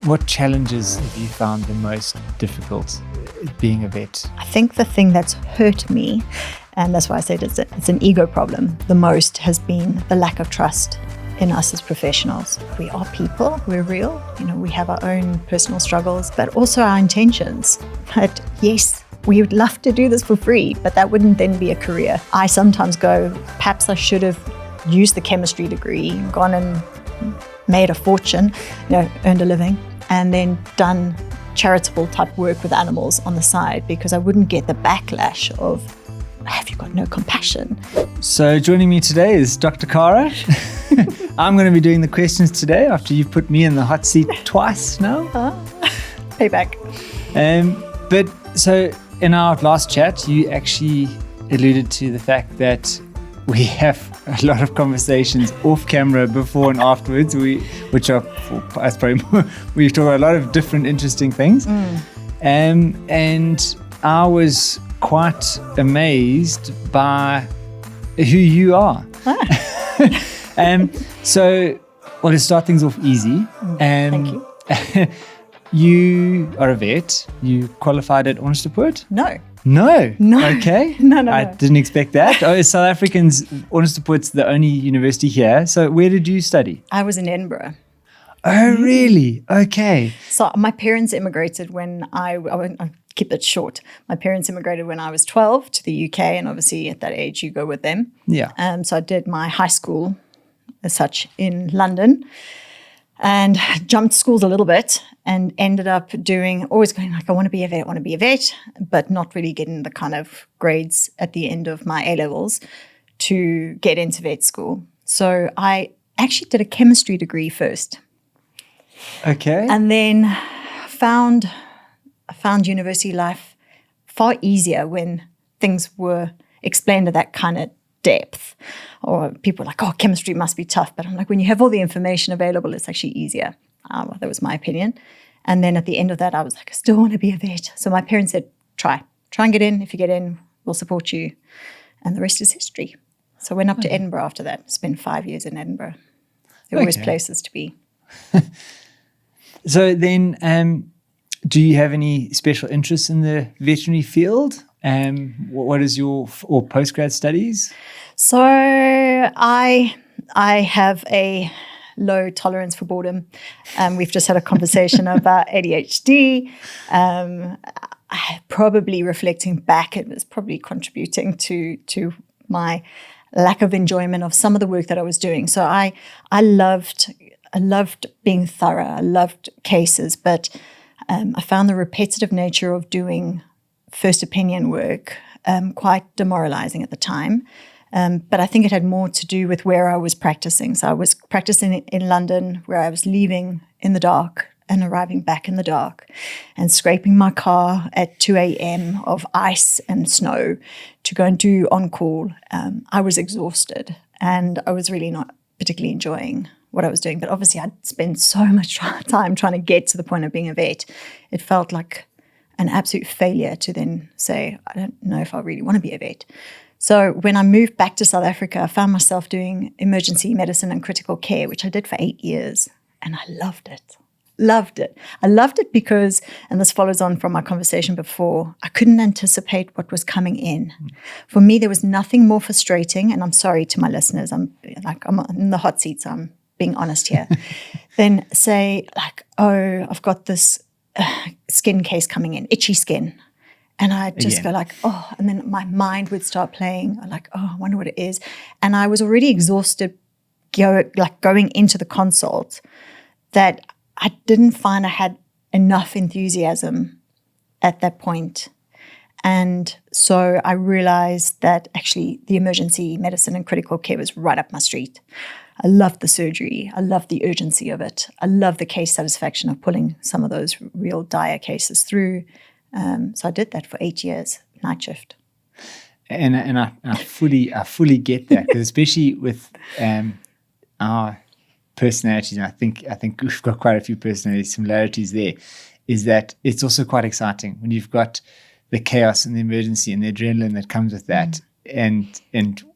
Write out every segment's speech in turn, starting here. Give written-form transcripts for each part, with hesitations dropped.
What challenges have you found the most difficult being a vet? I think the thing that's hurt me, and that's why I said it's an ego problem, the most has been the lack of trust in us as professionals. We are people, we're real, we have our own personal struggles, but also our intentions. But yes, we would love to do this for free, but that wouldn't then be a career. I sometimes go, perhaps I should have used the chemistry degree, gone and made a fortune, earned a living, and then done charitable type work with animals on the side, because I wouldn't get the backlash of, have you got no compassion? So joining me today is Dr. Carra. I'm going to be doing the questions today after you've put me in the hot seat twice now. Payback. But so in our last chat, you actually alluded to the fact that we have a lot of conversations off camera before and afterwards, which are, for us probably more, we talk about a lot of different interesting things. And I was quite amazed by who you are. So, well, to start things off easy. Thank you. You are a vet. You qualified at Onderstepoort? No. Okay. No. I didn't expect that. South Africans, Onderstepoort's the only university here. So where did you study? I was in Edinburgh. Oh, really? Okay. So my parents immigrated when I'll keep it short. My parents immigrated when I was 12 to the UK, and obviously at that age you go with them. Yeah. So I did my high school as such in London, and jumped schools a little bit and ended up always going like, I want to be a vet, but not really getting the kind of grades at the end of my A-levels to get into vet school. So I actually did a chemistry degree first. Okay. And then I found university life far easier when things were explained to that kind of depth. Or people are like, oh, chemistry must be tough. But I'm like, when you have all the information available, it's actually easier. That was my opinion. And then at the end of that, I was like, I still want to be a vet. So my parents said, try and get in. If you get in, we'll support you. And the rest is history. So I went up to Edinburgh after that, spent 5 years in Edinburgh. There were always places to be. So then, do you have any special interests in the veterinary field? What is your postgrad studies? So I have a low tolerance for boredom. We've just had a conversation about ADHD. Probably reflecting back, it was probably contributing to my lack of enjoyment of some of the work that I was doing. So I loved being thorough. I loved cases, but I found the repetitive nature of doing first opinion work quite demoralizing at the time. But I think it had more to do with where I was practicing. So I was practicing in London, where I was leaving in the dark and arriving back in the dark and scraping my car at 2 a.m. of ice and snow to go and do on-call. I was exhausted and I was really not particularly enjoying what I was doing. But obviously I'd spent so much time trying to get to the point of being a vet. It felt like an absolute failure to then say, I don't know if I really want to be a vet. So when I moved back to South Africa, I found myself doing emergency medicine and critical care, which I did for 8 years. And I loved it. I loved it because, and this follows on from our conversation before, I couldn't anticipate what was coming in. For me, there was nothing more frustrating, and I'm sorry to my listeners, I'm in the hot seat, so I'm being honest here, than say like, oh, I've got this skin case coming in, itchy skin. And I'd just go like, oh, and then my mind would start playing. I'm like, oh, I wonder what it is. And I was already exhausted going into the consult that I didn't find I had enough enthusiasm at that point. And so I realized that actually the emergency medicine and critical care was right up my street. I loved the surgery. I loved the urgency of it. I loved the case satisfaction of pulling some of those real dire cases through. So I did that for 8 years, night shift. And I fully get that, because especially with our personalities, and I think we've got quite a few personality similarities there, is that it's also quite exciting when you've got the chaos and the emergency and the adrenaline that comes with that, and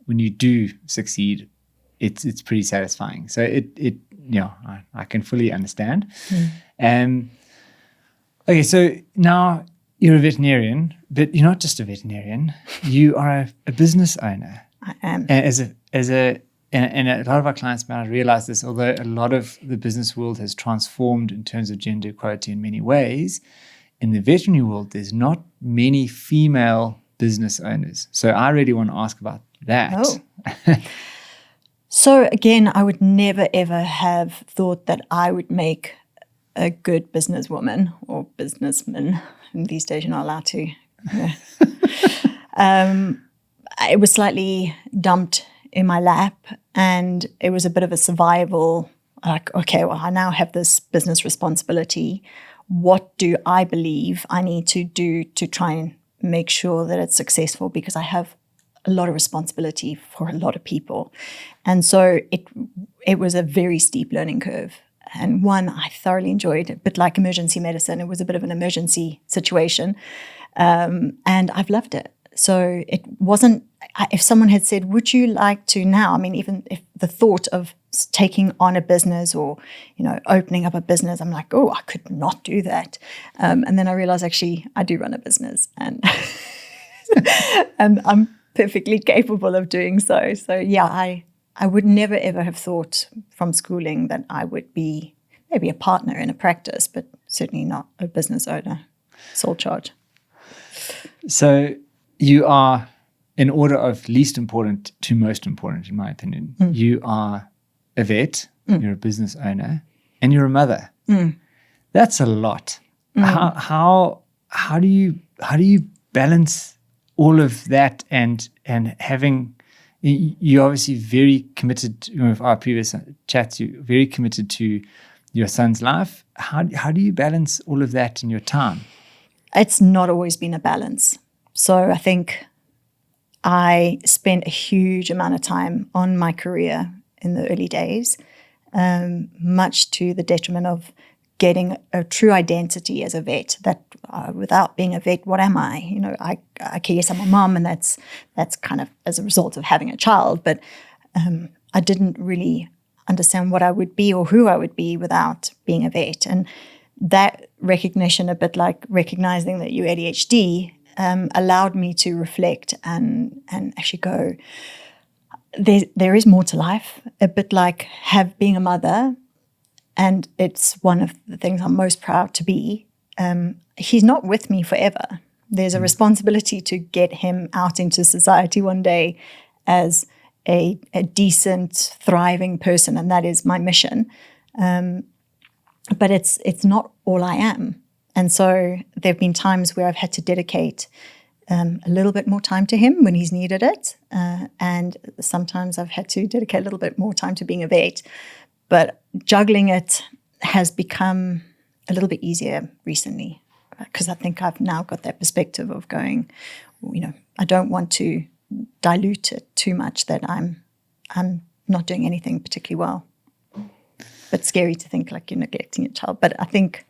when you do succeed, it's pretty satisfying. So I can fully understand. Okay, so now you're a veterinarian, but you're not just a veterinarian. You are a business owner. I am. And a lot of our clients might not realize this, although a lot of the business world has transformed in terms of gender equality in many ways. In the veterinary world, there's not many female business owners. So I really want to ask about that. Oh. So again, I would never, ever have thought that I would make a good businesswoman or businessman. And these days, you're not allowed to. It was slightly dumped in my lap, and it was a bit of a survival. Like, okay, well, I now have this business responsibility. What do I believe I need to do to try and make sure that it's successful? Because I have a lot of responsibility for a lot of people. And so it was a very steep learning curve. And one I thoroughly enjoyed, a bit like emergency medicine. It was a bit of an emergency situation. And I've loved it. So it wasn't, if someone had said, would you like to now, I mean, even if the thought of taking on a business or, opening up a business, I'm like, oh, I could not do that. And then I realized, actually, I do run a business and, and I'm perfectly capable of doing so. So yeah, I would never, ever have thought from schooling that I would be maybe a partner in a practice, but certainly not a business owner, sole charge. So you are, in order of least important to most important, in my opinion, you are a vet, you're a business owner, and you're a mother. That's a lot. How do you balance all of that and having, you're obviously very committed, with our previous chats, you're very committed to your son's life. How do you balance all of that in your time? It's not always been a balance. So I think I spent a huge amount of time on my career in the early days, much to the detriment of getting a true identity as a vet. That without being a vet, what am I? Yes, I'm a mom, and that's kind of as a result of having a child. But I didn't really understand what I would be or who I would be without being a vet. And that recognition, a bit like recognizing that you're ADHD, allowed me to reflect and actually go, there is more to life, a bit like being a mother. And it's one of the things I'm most proud to be. He's not with me forever. There's a responsibility to get him out into society one day as a decent, thriving person, and that is my mission. But it's not all I am. And so there have been times where I've had to dedicate a little bit more time to him when he's needed it. And sometimes I've had to dedicate a little bit more time to being a vet. But juggling it has become a little bit easier recently, because I think I've now got that perspective of going, I don't want to dilute it too much that I'm not doing anything particularly well. But scary to think like you're neglecting your child. But I think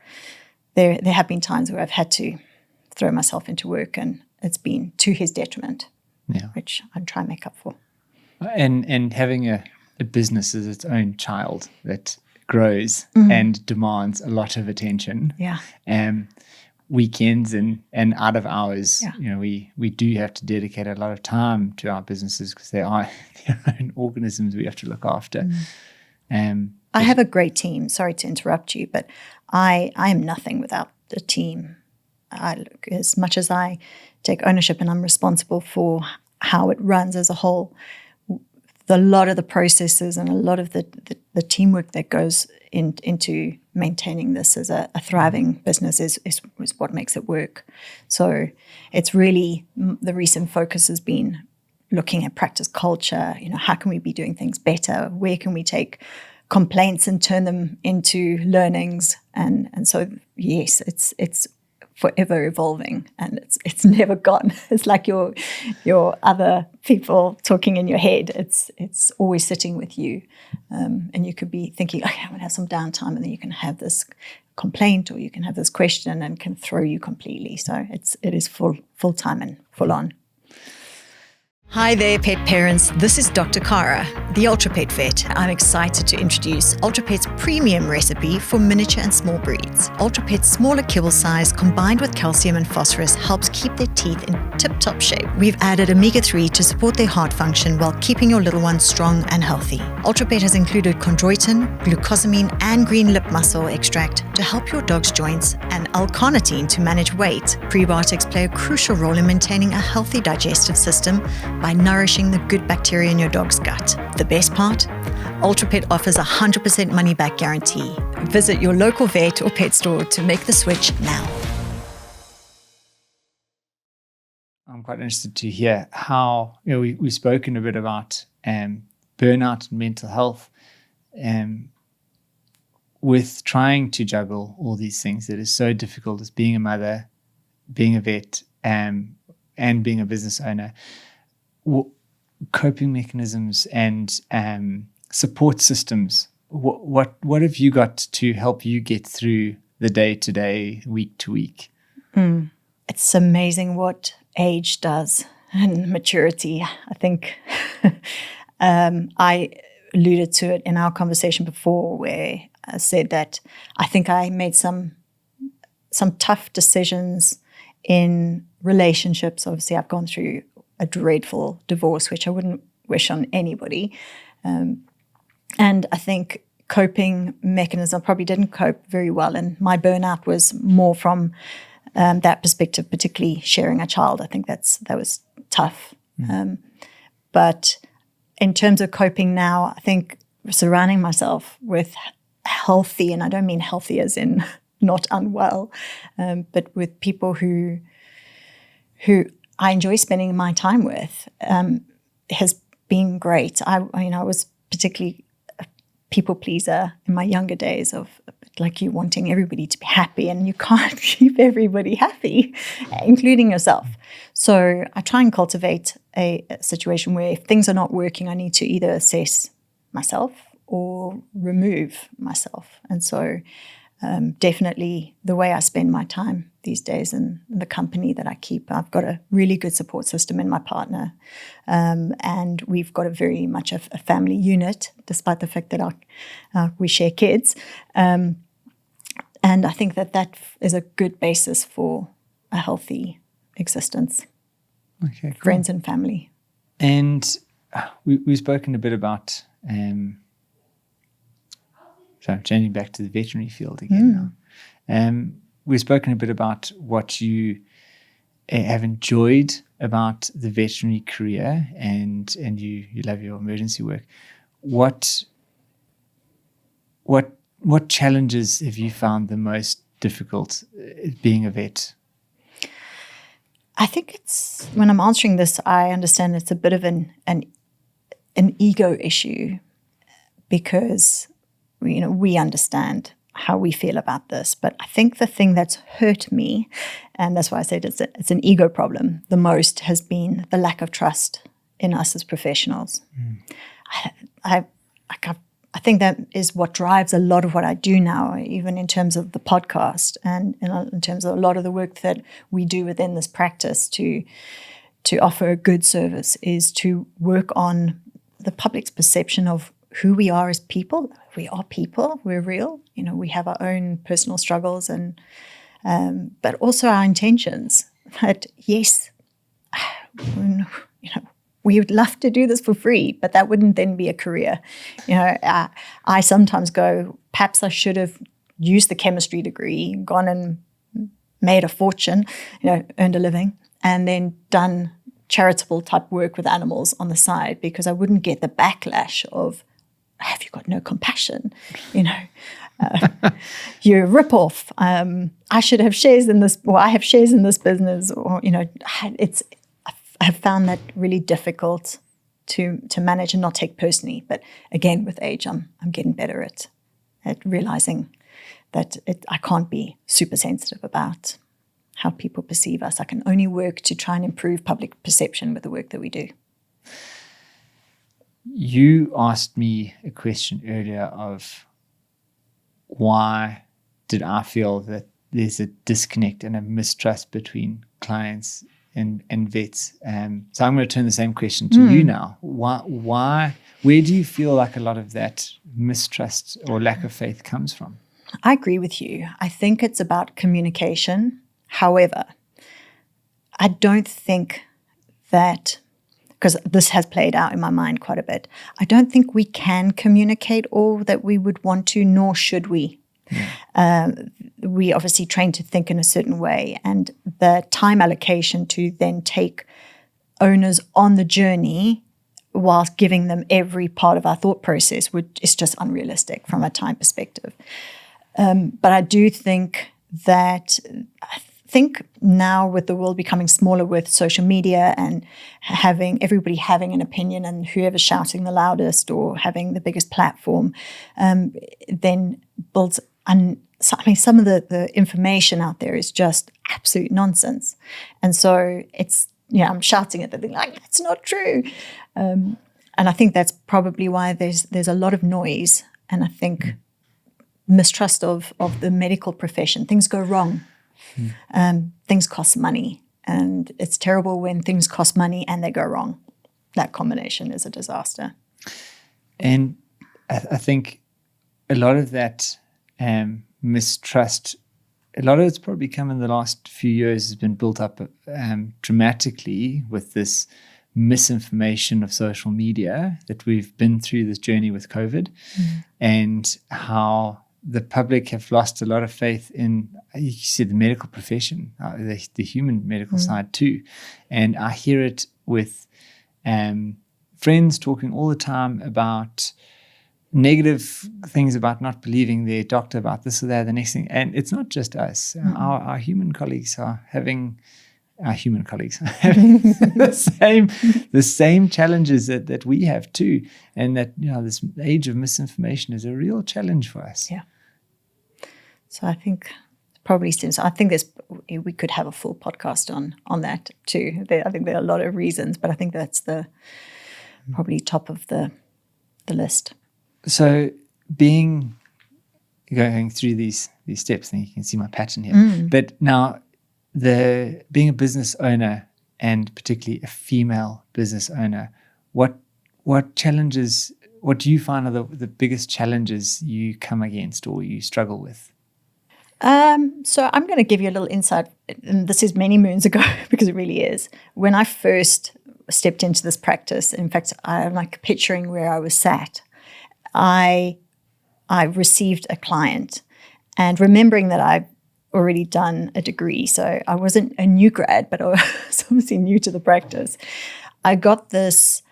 there have been times where I've had to throw myself into work, and it's been to his detriment, which I'm trying to make up for. And having a business is its own child that grows and demands a lot of attention. Yeah. Weekends and out of hours, we do have to dedicate a lot of time to our businesses because they are their own organisms we have to look after. I have a great team. Sorry to interrupt you, but I am nothing without the team. As much as I take ownership and I'm responsible for how it runs as a whole, a lot of the processes and a lot of the teamwork that goes into maintaining this as a thriving business is what makes it work. So it's really, the recent focus has been looking at practice culture. How can we be doing things better? Where can we take complaints and turn them into learnings? And so yes, it's forever evolving, and it's never gone. It's like your other people talking in your head. It's always sitting with you, and you could be thinking, okay, I'm going to have some downtime, and then you can have this complaint or you can have this question and can throw you completely. So it is full time and full on. Hi there, pet parents. This is Dr. Carra, the Ultra Pet Vet. I'm excited to introduce Ultra Pet's premium recipe for miniature and small breeds. Ultra Pet's smaller kibble size combined with calcium and phosphorus helps keep their teeth in tip-top shape. We've added omega-3 to support their heart function while keeping your little one strong and healthy. Ultra Pet has included chondroitin, glucosamine, and green lip mussel extract to help your dog's joints and L-carnitine to manage weight. Prebiotics play a crucial role in maintaining a healthy digestive system by nourishing the good bacteria in your dog's gut. The best part? Ultra Pet offers a 100% money-back guarantee. Visit your local vet or pet store to make the switch now. I'm quite interested to hear how, we've spoken a bit about burnout and mental health, with trying to juggle all these things that is so difficult as being a mother, being a vet, and being a business owner. Coping mechanisms and support systems. What have you got to help you get through the day to day, week to week? It's amazing what age does and maturity. I think I alluded to it in our conversation before, where I said that I think I made some tough decisions in relationships. Obviously, I've gone through a dreadful divorce, which I wouldn't wish on anybody. And I think coping mechanism probably didn't cope very well. And my burnout was more from that perspective, particularly sharing a child. I think that was tough. But in terms of coping now, I think surrounding myself with healthy, and I don't mean healthy as in not unwell, but with people who I enjoy spending my time with, has been great. I was particularly a people pleaser in my younger days, of like you wanting everybody to be happy, and you can't keep everybody happy, including yourself. So I try and cultivate a situation where if things are not working, I need to either assess myself or remove myself. And so definitely the way I spend my time these days and the company that I keep, I've got a really good support system in my partner, and we've got a very much a family unit, despite the fact that we share kids, and I think that is a good basis for a healthy existence. Okay, cool. Friends and family. And we've spoken a bit about so changing back to the veterinary field again now. We've spoken a bit about what you have enjoyed about the veterinary career, and you love your emergency work. What challenges have you found the most difficult being a vet? I think it's, when I'm answering this, I understand it's a bit of an ego issue, because we understand how we feel about this. But I think the thing that's hurt me, and that's why I said it's an ego problem, the most has been the lack of trust in us as professionals. I think that is what drives a lot of what I do now, even in terms of the podcast and in terms of a lot of the work that we do within this practice to offer a good service, is to work on the public's perception of who we are as people. We are people. We're real. We have our own personal struggles, and but also our intentions. But yes, we would love to do this for free, but that wouldn't then be a career. I sometimes go, perhaps I should have used the chemistry degree, gone and made a fortune, earned a living, and then done charitable type work with animals on the side, because I wouldn't get the backlash of, have you got no compassion? You're a rip-off. I should have shares in this, or I have shares in this business, or I have found that really difficult to manage and not take personally. But again, with age, I'm getting better at realizing that I can't be super sensitive about how people perceive us. I can only work to try and improve public perception with the work that we do. You asked me a question earlier of why did I feel that there's a disconnect and a mistrust between clients and vets. So I'm going to turn the same question to you now. Why? Where do you feel like a lot of that mistrust or lack of faith comes from? I agree with you. I think it's about communication. However, I don't think that, because this has played out in my mind quite a bit, I don't think we can communicate all that we would want to, nor should we. We obviously train to think in a certain way, and the time allocation to then take owners on the journey whilst giving them every part of our thought process is just unrealistic from a time perspective. But I do think that now with the world becoming smaller with social media and everybody having an opinion and whoever's shouting the loudest or having the biggest platform, then builds. Some of the information out there is just absolute nonsense, and so it's I'm shouting at the thing like that's not true, and I think that's probably why there's a lot of noise, and I think mistrust of the medical profession. Things go wrong. Things cost money, and it's terrible when things cost money and they go wrong. That combination is a disaster. And I think a lot of that mistrust, a lot of it's probably come in the last few years, has been built up dramatically with this misinformation of social media that we've been through this journey with COVID, and how the public have lost a lot of faith in, you said, the medical profession, the human medical side too. And I hear it with friends talking all the time about negative things, about not believing their doctor, about this or that, the next thing. And it's not just us. Our human colleagues are having the same challenges that we have too. And that, this age of misinformation is a real challenge for us. Yeah. So I think probably since we could have a full podcast on that too. I think there are a lot of reasons, but I think that's the probably top of the list. So going through these steps, and you can see my pattern here. But now being a business owner, and particularly a female business owner, what challenges, what do you find are the biggest challenges you come against or you struggle with? So I'm going to give you a little insight, and this is many moons ago because it really is. When I first stepped into this practice, in fact, I'm like picturing where I was sat. I received a client, and remembering that I've already done a degree, so I wasn't a new grad, but I was obviously new to the practice. I got this,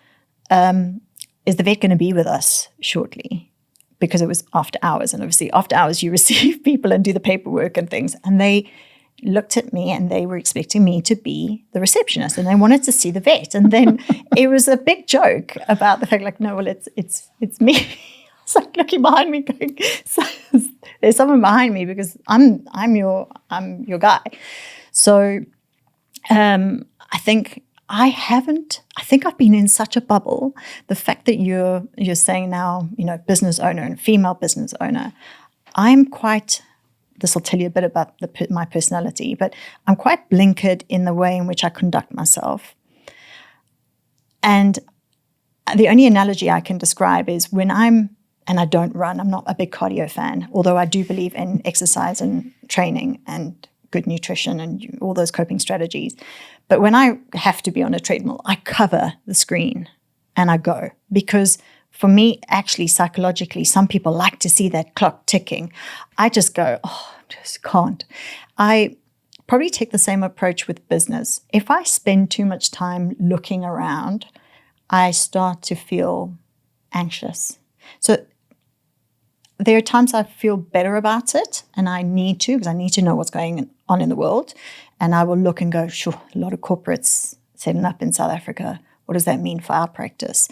is the vet going to be with us shortly? Because it was after hours, and obviously after hours you receive people and do the paperwork and things, and they looked at me and they were expecting me to be the receptionist, and they wanted to see the vet. And then it was a big joke about the fact, like, no, well, it's me. I was like looking behind me going, there's someone behind me because I'm your guy. So I think I've been in such a bubble. The fact that you're saying now, business owner and female business owner, this will tell you a bit about my personality, but I'm quite blinkered in the way in which I conduct myself. And the only analogy I can describe is when I don't run, I'm not a big cardio fan, although I do believe in exercise and training and good nutrition and all those coping strategies. But when I have to be on a treadmill, I cover the screen and I go, because for me, actually, psychologically, some people like to see that clock ticking. I just go, I just can't. I probably take the same approach with business. If I spend too much time looking around, I start to feel anxious. So there are times I feel better about it, and I need to, because I need to know what's going on in the world. And I will look and go, sure, a lot of corporates setting up in South Africa. What does that mean for our practice?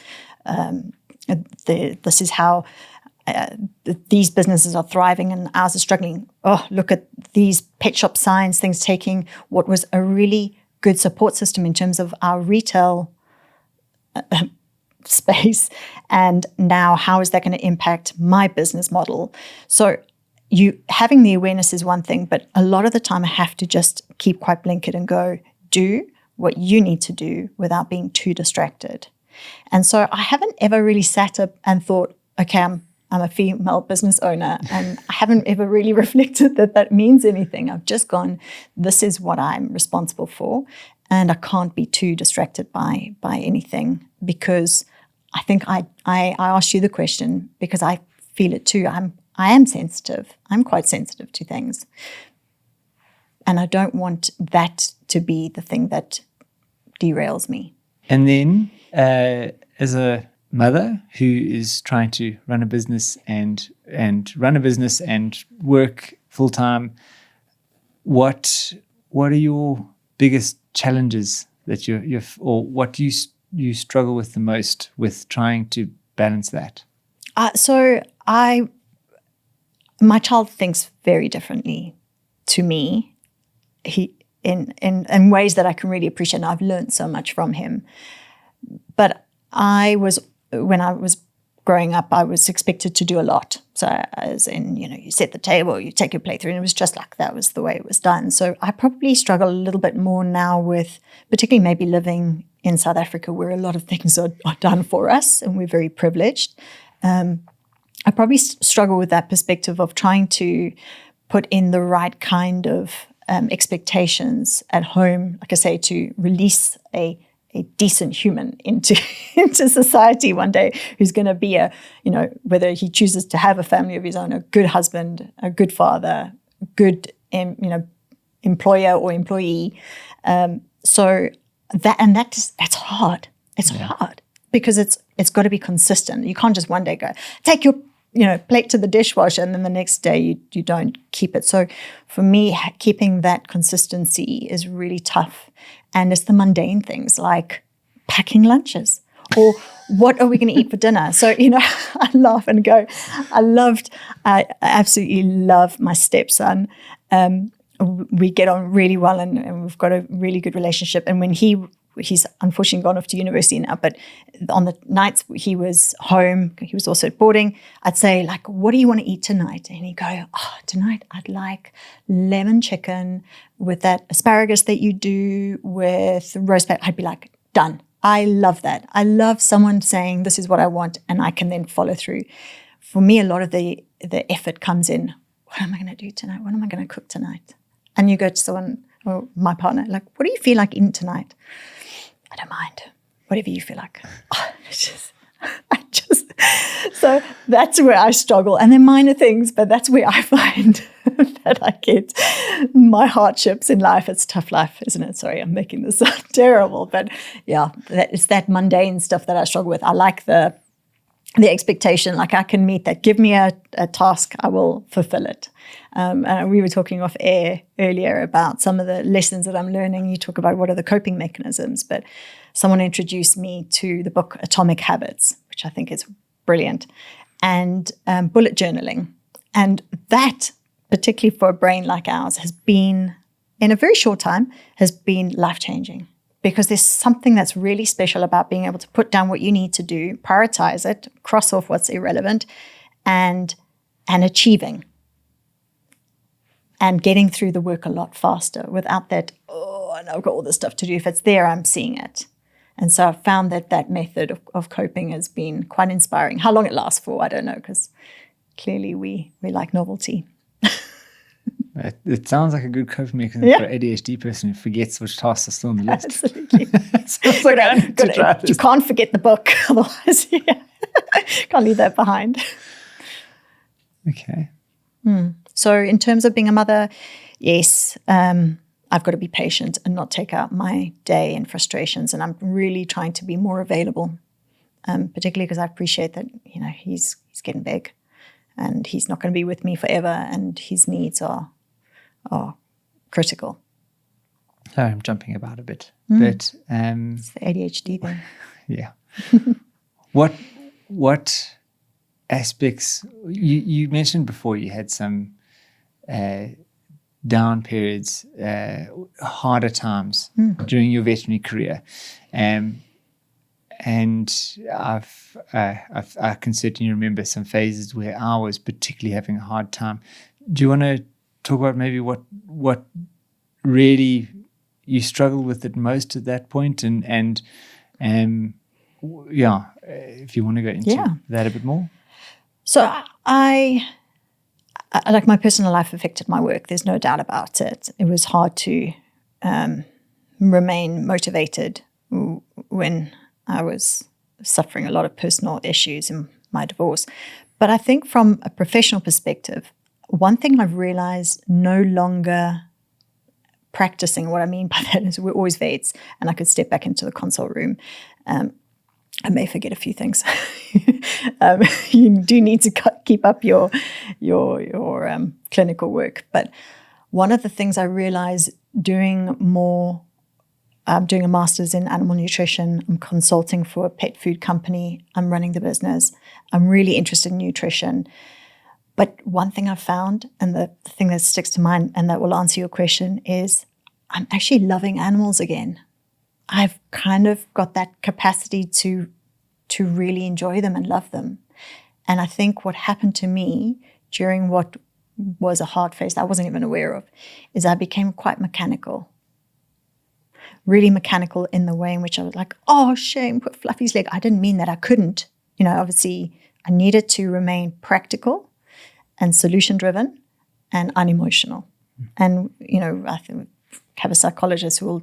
This is how these businesses are thriving and ours are struggling. Oh, look at these pet shop signs, things taking what was a really good support system in terms of our retail space. And now how is that going to impact my business model? So having the awareness is one thing, but a lot of the time I have to just keep quite blinkered and go, do what you need to do without being too distracted. And so I haven't ever really sat up and thought, okay, I'm a female business owner, and I haven't ever really reflected that means anything. I've just gone, this is what I'm responsible for, and I can't be too distracted by anything, because I think I asked you the question because I feel it too. I am sensitive. I'm quite sensitive to things. And I don't want that to be the thing that derails me. And then as a mother who is trying to run a business and work full time, what are your biggest challenges that or what do you struggle with the most with trying to balance that? My child thinks very differently to me. He in ways that I can really appreciate, and I've learned so much from him. But when I was growing up, I was expected to do a lot. So as in, you set the table, you take your plate through, and it was just like that was the way it was done. So I probably struggle a little bit more now with, particularly maybe living in South Africa, where a lot of things are done for us, and we're very privileged. I probably struggle with that perspective of trying to put in the right kind of expectations at home, like I say, to release a decent human into society one day, who's going to be whether he chooses to have a family of his own, a good husband, a good father, good employer or employee. So that's hard. It's hard because it's got to be consistent. You can't just one day go take your plate to the dishwasher, and then the next day you don't keep it. So for me, keeping that consistency is really tough. And it's the mundane things like packing lunches or what are we going to eat for dinner? So, I laugh and go, I absolutely love my stepson. We get on really well and we've got a really good relationship. And when he's unfortunately gone off to university now, but on the nights he was home, he was also at boarding, I'd say, like, what do you want to eat tonight? And he'd go, tonight I'd like lemon chicken with that asparagus that you do with roast pepper. I'd be like, done. I love that. I love someone saying, this is what I want, and I can then follow through. For me, a lot of the effort comes in, what am I going to do tonight? What am I going to cook tonight? And you go to someone, or my partner, like, what do you feel like eating tonight? I don't mind. Whatever you feel like. So that's where I struggle. And then minor things, but that's where I find that I get my hardships in life. It's tough life, isn't it? Sorry, I'm making this sound terrible. But yeah, it's that mundane stuff that I struggle with. I like the expectation, like I can meet that. Give me a task, I will fulfill it. And we were talking off air earlier about some of the lessons that I'm learning. You talk about what are the coping mechanisms, but someone introduced me to the book Atomic Habits, which I think is brilliant, and bullet journaling. And that, particularly for a brain like ours, has been, in a very short time, has been life-changing. Because there's something that's really special about being able to put down what you need to do, prioritize it, cross off what's irrelevant, and achieving. And getting through the work a lot faster without that, and I've got all this stuff to do. If it's there, I'm seeing it. And so I've found that method of coping has been quite inspiring. How long it lasts for, I don't know, because clearly we like novelty. It sounds like a good coping mechanism for an ADHD person who forgets which tasks are still on the list. Absolutely. Sounds like I need to try this. You can't forget the book, otherwise can't leave that behind. Okay. So in terms of being a mother, yes, I've got to be patient and not take out my day in frustrations. And I'm really trying to be more available, particularly because I appreciate that, he's getting big and he's not going to be with me forever, and his needs are critical. Sorry, I'm jumping about a bit. But it's the ADHD thing. Yeah. What aspects you mentioned before? You had some down periods, harder times during your veterinary career, and I can certainly remember some phases where I was particularly having a hard time. Do you want to talk about maybe what really you struggled with it most at that point, and if you want to go into that a bit more. So I like, my personal life affected my work. There's no doubt about it. It was hard to remain motivated when I was suffering a lot of personal issues in my divorce. But I think from a professional perspective, one thing I've realized no longer practicing, what I mean by that is we're always vets, and I could step back into the consult room. I may forget a few things. You do need to keep up your clinical work. But one of the things I realized doing more, I'm doing a master's in animal nutrition. I'm consulting for a pet food company. I'm running the business. I'm really interested in nutrition. But one thing I've found, and the thing that sticks to mind and that will answer your question, is I'm actually loving animals again. I've kind of got that capacity to really enjoy them and love them. And I think what happened to me during what was a hard phase that I wasn't even aware of is I became quite mechanical. Really mechanical in the way in which I was like, oh, shame, put Fluffy's leg. I didn't mean that. I couldn't. Obviously, I needed to remain practical and solution-driven and unemotional. And, I think have a psychologist who will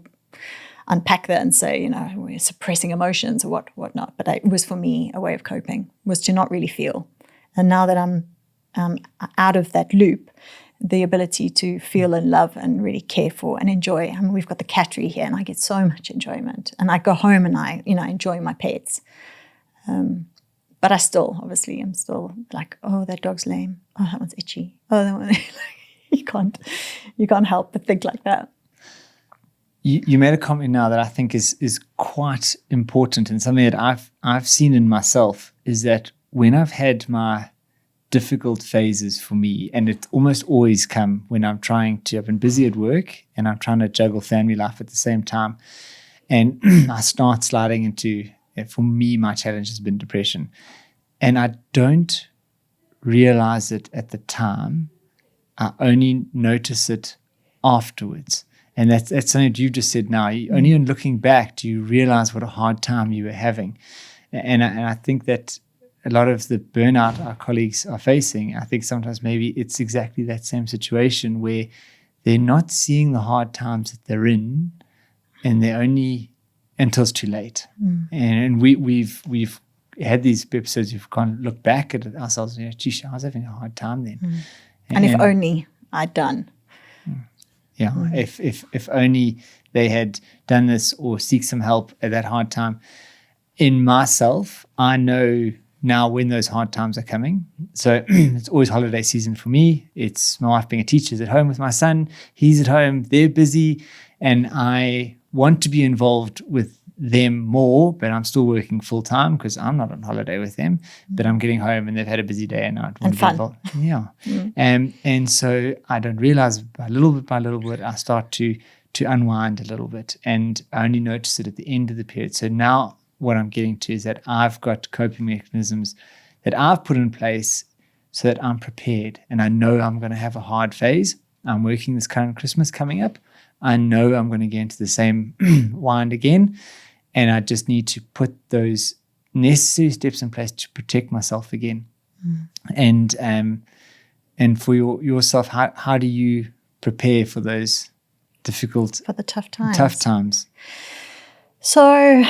unpack that and say, we're suppressing emotions or whatnot. But it was, for me, a way of coping, was to not really feel. And now that I'm out of that loop, the ability to feel and love and really care for and enjoy. I mean, we've got the cattery here, and I get so much enjoyment. And I go home and I enjoy my pets. But I still, obviously, I'm still like, oh, that dog's lame. Oh, that one's itchy. Oh, that one. You can't help but think like that. You made a comment now that I think is quite important, and something that I've seen in myself is that when I've had my difficult phases for me, and it almost always come when I've been busy at work and I'm trying to juggle family life at the same time, and I start sliding into, for me, my challenge has been depression. And I don't realize it at the time. I only notice it afterwards. And that's something that you just said now. Only in looking back do you realize what a hard time you were having. And I think that a lot of the burnout our colleagues are facing, I think sometimes maybe it's exactly that same situation where they're not seeing the hard times that they're in, and they're only until it's too late. And we've had these episodes, we've kind of looked back at ourselves and, geez, I was having a hard time then. And if only I'd done. Yeah, if only they had done this or seek some help at that hard time. In myself, I know now when those hard times are coming. So it's always holiday season for me. It's my wife being a teacher is at home with my son. He's at home. They're busy. And I want to be involved with them more, but I'm still working full time because I'm not on holiday with them. But I'm getting home and they've had a busy day and I want to be involved. Yeah. And so I don't realize by little bit, I start to unwind a little bit, and I only notice it at the end of the period. So now what I'm getting to is that I've got coping mechanisms that I've put in place so that I'm prepared, and I know I'm going to have a hard phase. I'm working this current Christmas coming up. I know I'm going to get into the same wind again, and I just need to put those necessary steps in place to protect myself again. And for yourself, how do you prepare for those difficult, for the tough times? So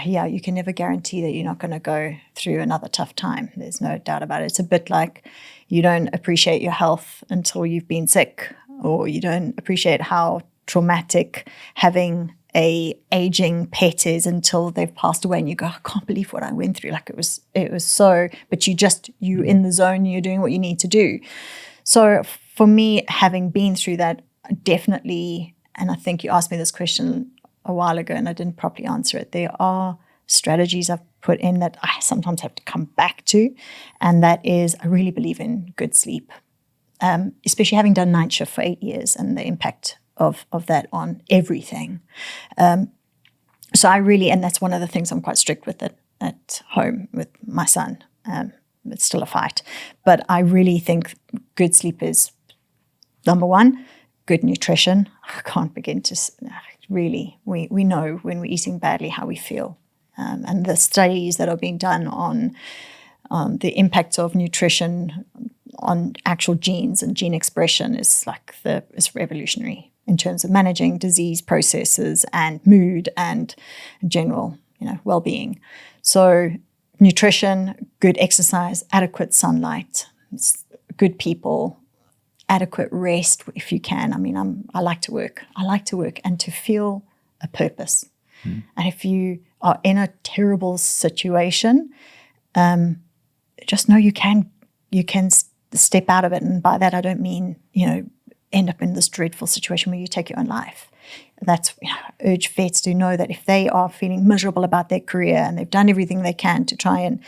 you can never guarantee that you're not going to go through another tough time. There's no doubt about it. It's a bit like you don't appreciate your health until you've been sick, or you don't appreciate how traumatic having a aging pet is until they've passed away, and you go, I can't believe what I went through. Like it was so, but you in the zone, you're doing what you need to do. So for me, having been through that, definitely, and I think you asked me this question a while ago and I didn't properly answer it, there are strategies I've put in that I sometimes have to come back to, and that is I really believe in good sleep, especially having done night shift for 8 years and the impact of that on everything. So I really, and that's one of the things I'm quite strict with at home with my son. It's still a fight, but I really think good sleep is number one. good nutrition. I can't begin to really, we know when we're eating badly how we feel. And the studies that are being done on the impact of nutrition on actual genes and gene expression is revolutionary in terms of managing disease processes and mood and general, well-being. So nutrition, good exercise, adequate sunlight, good people, adequate rest if you can. I mean, I like to work. I like to work and to feel a purpose. And if you are in a terrible situation, just know you can step out of it. And by that, I don't mean, end up in this dreadful situation where you take your own life. That's, urge vets to know that if they are feeling miserable about their career and they've done everything they can to try and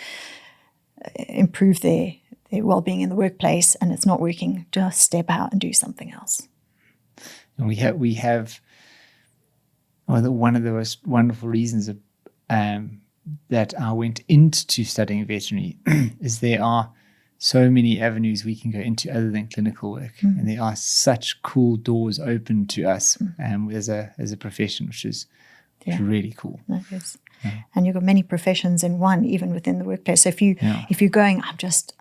improve their well-being in the workplace and it's not working, just step out and do something else. And we have one of the most wonderful reasons that I went into studying veterinary is there are so many avenues we can go into other than clinical work, and there are such cool doors open to us as a profession, which is really cool. That is. Yeah. And you've got many professions in one, even within the workplace. So if you're going, I'm just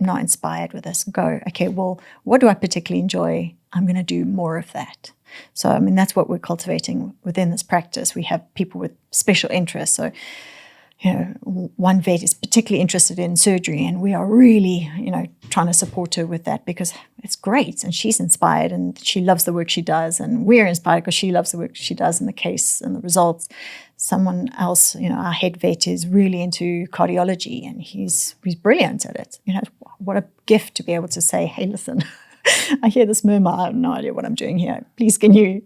not inspired with this, go, okay, well, what do I particularly enjoy? I'm going to do more of that. So, I mean, that's what we're cultivating within this practice. We have people with special interests. So, one vet is particularly interested in surgery, and we are really, trying to support her with that because it's great and she's inspired and she loves the work she does, and we're inspired because she loves the work she does and the case and the results. Someone else, our head vet is really into cardiology and he's brilliant at it. What a gift to be able to say, hey, listen, I hear this murmur. I have no idea what I'm doing here. Please, can you,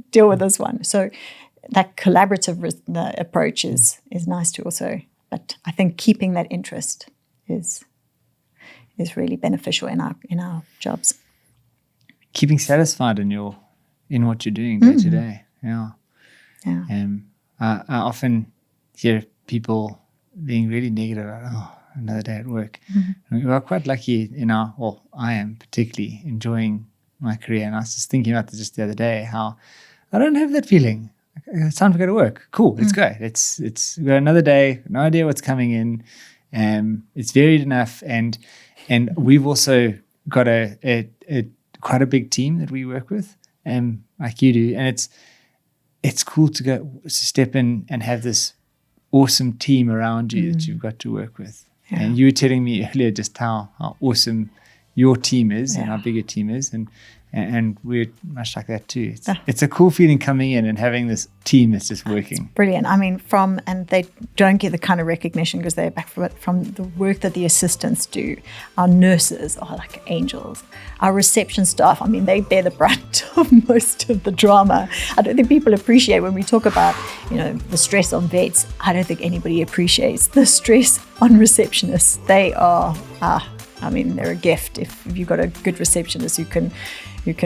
deal with this one? So that collaborative approach is nice too also. But I think keeping that interest is really beneficial in our jobs. Keeping satisfied in what you're doing day to day. Yeah. I often hear people being really negative about, another day at work. We are quite lucky I am particularly enjoying my career. And I was just thinking about this just the other day, how I don't have that feeling. It's time to go to work. Cool, let's go. It's we've got another day, no idea what's coming in. It's varied enough. And we've also got a quite a big team that we work with, like you do. And it's cool to step in and have this awesome team around you that you've got to work with. Yeah. And you were telling me earlier just how awesome your team is and how big your team is. And we're much like that too. It's a cool feeling coming in and having this team that's just working. It's brilliant. I mean, and they don't get the kind of recognition because they're back from the work that the assistants do. Our nurses are like angels. Our reception staff, I mean, they bear the brunt of most of the drama. I don't think people appreciate when we talk about, the stress on vets. I don't think anybody appreciates the stress on receptionists. They are, they're a gift. If you've got a good receptionist who can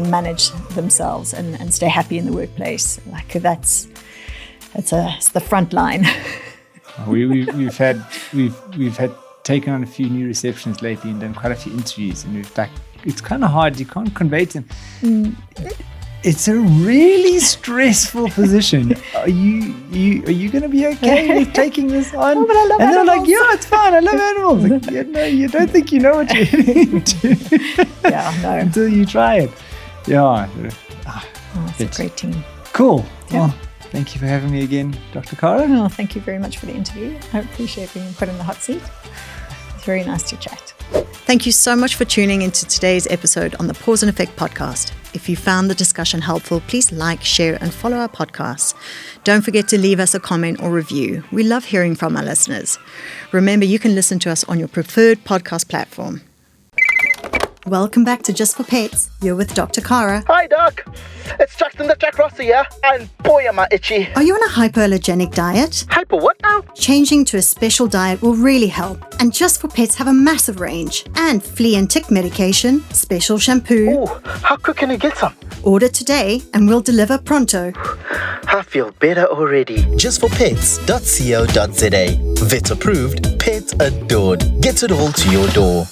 manage themselves and stay happy in the workplace, it's the front line. We've had taken on a few new receptionists lately and done quite a few interviews, and it's kind of hard. You can't convey to them. It's a really stressful position. Are you going to be okay with taking this on? Oh, but I love and animals. they're like, yeah, it's fine. I love animals. Like, you don't think you know what you're getting into. No. Until you try it. Yeah. It's a great team. Cool. Yeah. Well, thank you for having me again, Dr. Carra. Oh, thank you very much for the interview. I appreciate being put in the hot seat. It's very nice to chat. Thank you so much for tuning into today's episode on the Paws Effect Podcast. If you found the discussion helpful, please like, share, and follow our podcast. Don't forget to leave us a comment or review. We love hearing from our listeners. Remember, you can listen to us on your preferred podcast platform. Welcome back to Just for Pets. You're with Dr. Carra. Hi, Doc. It's Jackson the Jack Rossi here, and boy, am I itchy. Are you on a hypoallergenic diet? Hyper what now? Changing to a special diet will really help. And Just for Pets have a massive range. And flea and tick medication, special shampoo. Oh, how quick can I get some? Order today and we'll deliver pronto. I feel better already. Justforpets.co.za. Vet approved, pet adored. Gets it all to your door.